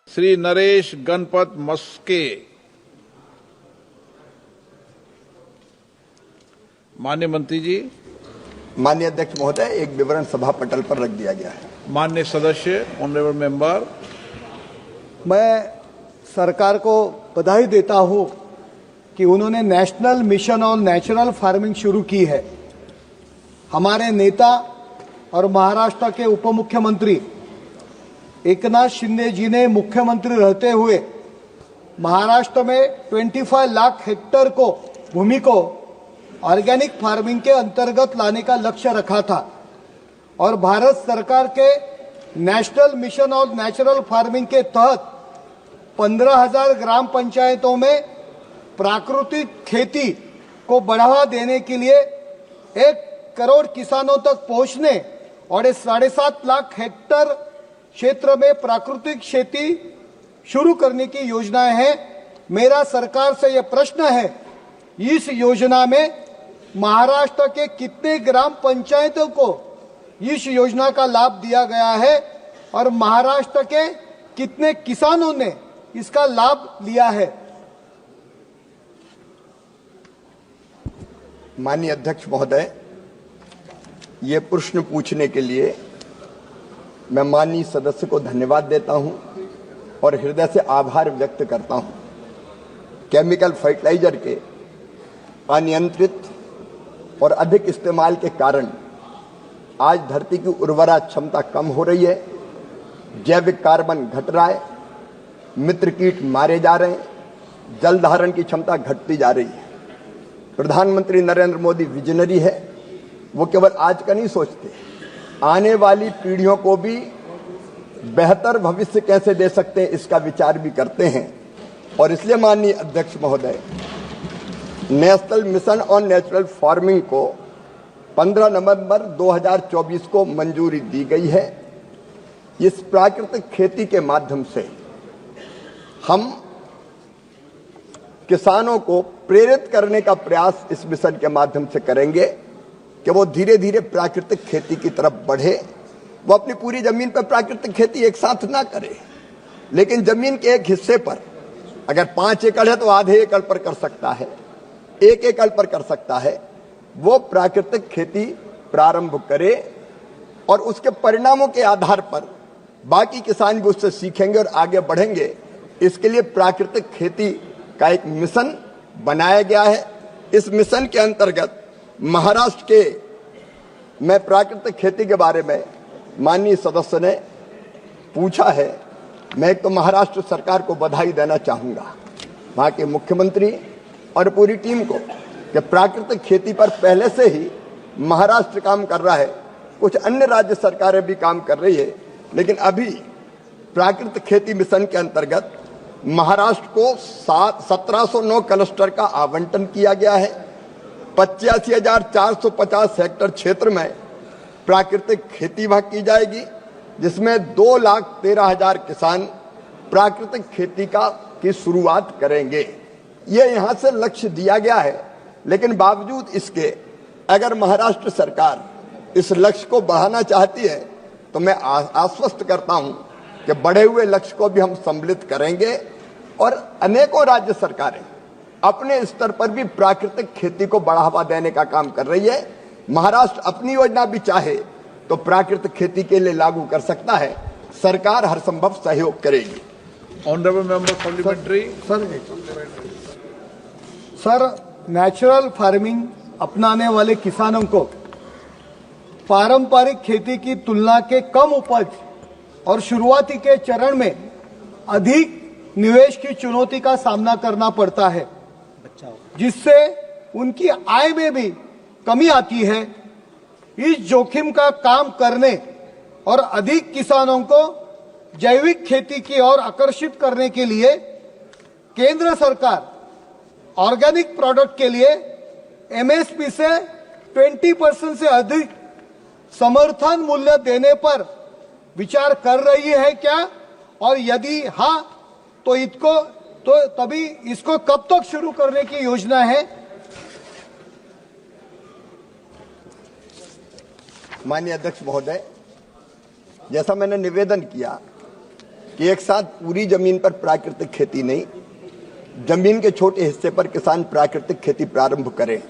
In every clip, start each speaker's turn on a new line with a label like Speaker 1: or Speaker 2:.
Speaker 1: श्री नरेश गणपत मस्के। माननीय मंत्री जी।
Speaker 2: माननीय अध्यक्ष महोदय, एक विवरण सभा पटल पर रख दिया गया है।
Speaker 1: माननीय सदस्य ऑनरेबल मेंबर।
Speaker 3: मैं सरकार को बधाई देता हूं कि उन्होंने national mission on natural farming शुरू की है। हमारे नेता और महाराष्ट्र के उप मुख्यमंत्री एकनाथ शिंदे जी ने मुख्यमंत्री रहते हुए महाराष्ट्र में 25 लाख हेक्टेयर को भूमि को ऑर्गेनिक फार्मिंग के अंतर्गत लाने का लक्ष्य रखा था और भारत सरकार के national mission on natural farming के तहत 15,000 ग्राम पंचायतों में प्राकृतिक खेती को बढ़ावा देने के लिए 1 करोड़ किसानों तक पहुंचने और 7.5 लाख हेक्टेयर क्षेत्र में प्राकृतिक खेती शुरू करने की योजनाएं हैं। मेरा सरकार से यह प्रश्न है, इस योजना में महाराष्ट्र के कितने ग्राम पंचायतों को इस योजना का लाभ दिया गया है और महाराष्ट्र के कितने किसानों ने इसका लाभ लिया है?
Speaker 2: माननीय अध्यक्ष महोदय, ये प्रश्न पूछने के लिए मैं माननीय सदस्य को धन्यवाद देता हूं और हृदय से आभार व्यक्त करता हूं। केमिकल फर्टिलाइजर के अनियंत्रित और अधिक इस्तेमाल के कारण आज धरती की उर्वरा क्षमता कम हो रही है, जैविक कार्बन घट रहा है, मित्र कीट मारे जा रहे हैं, जल धारण की क्षमता घटती जा रही है। प्रधानमंत्री नरेंद्र मोदी विजनरी है, वो केवल आज का नहीं सोचते, आने वाली पीढ़ियों को भी बेहतर भविष्य कैसे दे सकते हैं इसका विचार भी करते हैं। और इसलिए माननीय अध्यक्ष महोदय, national mission on natural farming को 15 नवंबर 2024 को मंजूरी दी गई है। इस प्राकृतिक खेती के माध्यम से हम किसानों को प्रेरित करने का प्रयास इस मिशन के माध्यम से करेंगे कि वो धीरे धीरे प्राकृतिक खेती की तरफ बढ़े। वो अपनी पूरी जमीन पर प्राकृतिक खेती एक साथ ना करे, लेकिन जमीन के एक हिस्से पर अगर 5 एकड़ है तो आधे एकड़ पर कर सकता है, 1 एकड़ पर कर सकता है, वो प्राकृतिक खेती प्रारंभ करे और उसके परिणामों के आधार पर बाकी किसान भी उससे सीखेंगे और आगे बढ़ेंगे। इसके लिए प्राकृतिक खेती का एक मिशन बनाया गया है। इस मिशन के अंतर्गत महाराष्ट्र के मैं प्राकृतिक खेती के बारे में माननीय सदस्य ने पूछा है। मैं एक तो महाराष्ट्र सरकार को बधाई देना चाहूंगा, वहां के मुख्यमंत्री और पूरी टीम को, कि प्राकृतिक खेती पर पहले से ही महाराष्ट्र काम कर रहा है, कुछ अन्य राज्य सरकारें भी काम कर रही है, लेकिन अभी प्राकृतिक खेती मिशन के अंतर्गत महाराष्ट्र को 1709 क्लस्टर का आवंटन किया गया है। 85,450 हेक्टेयर क्षेत्र में प्राकृतिक खेती वहां की जाएगी, जिसमें 2,13,000 किसान प्राकृतिक खेती की शुरुआत करेंगे। ये यहां से लक्ष्य दिया गया है, लेकिन बावजूद इसके अगर महाराष्ट्र सरकार इस लक्ष्य को बढ़ाना चाहती है तो मैं आश्वस्त करता हूं कि बढ़े हुए लक्ष्य को भी हम सम्मिलित करेंगे। और अनेकों राज्य सरकारें अपने स्तर पर भी प्राकृतिक खेती को बढ़ावा देने का काम कर रही है। महाराष्ट्र अपनी योजना भी चाहे तो प्राकृतिक खेती के लिए लागू कर सकता है। सरकार हर संभव सहयोग करेगी।
Speaker 1: Honourable member parliamentary.
Speaker 3: Sir, natural farming अपनाने वाले किसानों को पारंपरिक खेती की तुलना के कम उपज और शुरुआती के चरण में अधिक निवेश की चुनौती का सामना करना पड़ता है, जिससे उनकी आय में भी कमी आती है। इस जोखिम का काम करने और अधिक किसानों को जैविक खेती की ओर आकर्षित करने के लिए केंद्र सरकार ऑर्गेनिक प्रोडक्ट के लिए एमएसपी से 20% से अधिक समर्थन मूल्य देने पर विचार कर रही है क्या? और यदि हाँ, तो तभी इसको कब तक शुरू करने की योजना है?
Speaker 2: माननीय अध्यक्ष महोदय, जैसा मैंने निवेदन किया कि एक साथ पूरी जमीन पर प्राकृतिक खेती नहीं, जमीन के छोटे हिस्से पर किसान प्राकृतिक खेती प्रारंभ करें।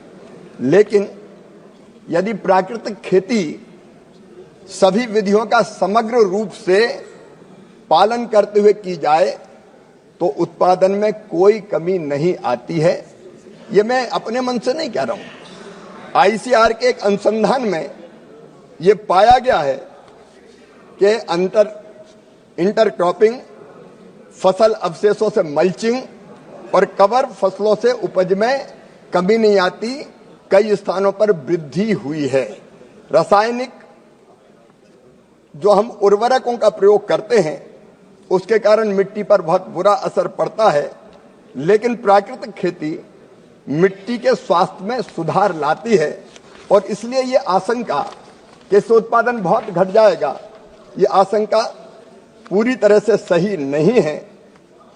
Speaker 2: लेकिन यदि प्राकृतिक खेती सभी विधियों का समग्र रूप से पालन करते हुए की जाए तो उत्पादन में कोई कमी नहीं आती है। ये मैं अपने मन से नहीं कह रहा हूं। आईसीआर के एक अनुसंधान में ये पाया गया है कि इंटरक्रॉपिंग, फसल अवशेषों से मल्चिंग और कवर फसलों से उपज में कमी नहीं आती, कई स्थानों पर वृद्धि हुई है। रासायनिक जो हम उर्वरकों का प्रयोग करते हैं उसके कारण मिट्टी पर बहुत बुरा असर पड़ता है, लेकिन प्राकृतिक खेती मिट्टी के स्वास्थ्य में सुधार लाती है और इसलिए ये आशंका कि इससे उत्पादन बहुत घट जाएगा, ये आशंका पूरी तरह से सही नहीं है।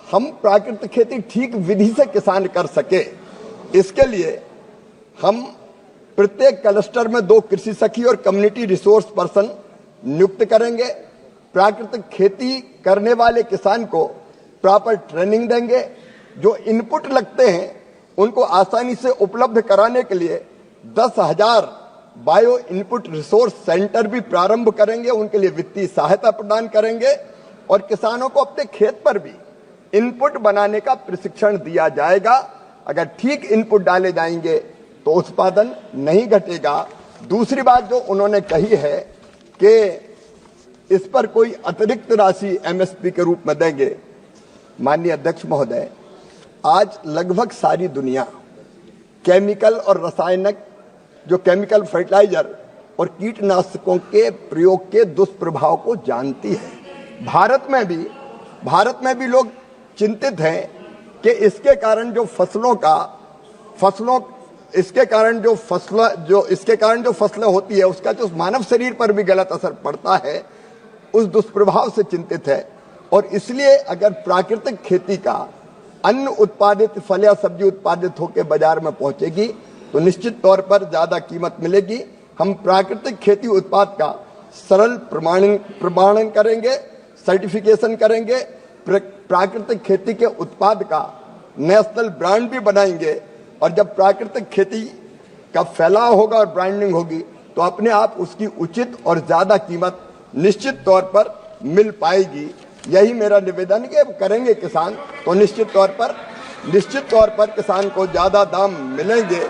Speaker 2: हम प्राकृतिक खेती ठीक विधि से किसान कर सके, इसके लिए हम प्रत्येक क्लस्टर में 2 कृषि सखी और कम्युनिटी रिसोर्स पर्सन नियुक्त करेंगे। प्राकृतिक खेती करने वाले किसान को प्रॉपर ट्रेनिंग देंगे। जो इनपुट लगते हैं उनको आसानी से उपलब्ध कराने के लिए 10,000 बायो इनपुट रिसोर्स सेंटर भी प्रारंभ करेंगे, उनके लिए वित्तीय सहायता प्रदान करेंगे और किसानों को अपने खेत पर भी इनपुट बनाने का प्रशिक्षण दिया जाएगा। अगर ठीक इनपुट डाले जाएंगे तो उत्पादन नहीं घटेगा। दूसरी बात जो उन्होंने कही है कि इस पर कोई अतिरिक्त राशि एमएसपी के रूप में देंगे। माननीय अध्यक्ष महोदय, आज लगभग सारी दुनिया केमिकल और रासायनिक जो केमिकल फर्टिलाइजर और कीटनाशकों के प्रयोग के दुष्प्रभाव को जानती है। भारत में भी लोग चिंतित हैं कि इसके कारण जो फसलें होती है उसका जो मानव शरीर पर भी गलत असर पड़ता है, उस दुष्प्रभाव से चिंतित है। और इसलिए अगर प्राकृतिक खेती का अन्न उत्पादित फल या सब्जी उत्पादित होकर बाजार में पहुंचेगी तो निश्चित तौर पर ज्यादा कीमत मिलेगी। हम प्राकृतिक खेती उत्पाद का सरल प्रमाणन करेंगे, सर्टिफिकेशन करेंगे, प्राकृतिक खेती के उत्पाद का नेशनल ब्रांड भी बनाएंगे और जब प्राकृतिक खेती का फैलाव होगा और ब्रांडिंग होगी तो अपने आप उसकी उचित और ज्यादा कीमत निश्चित तौर पर मिल पाएगी। यही मेरा निवेदन है कि करेंगे किसान तो निश्चित तौर पर किसान को ज्यादा दाम मिलेंगे।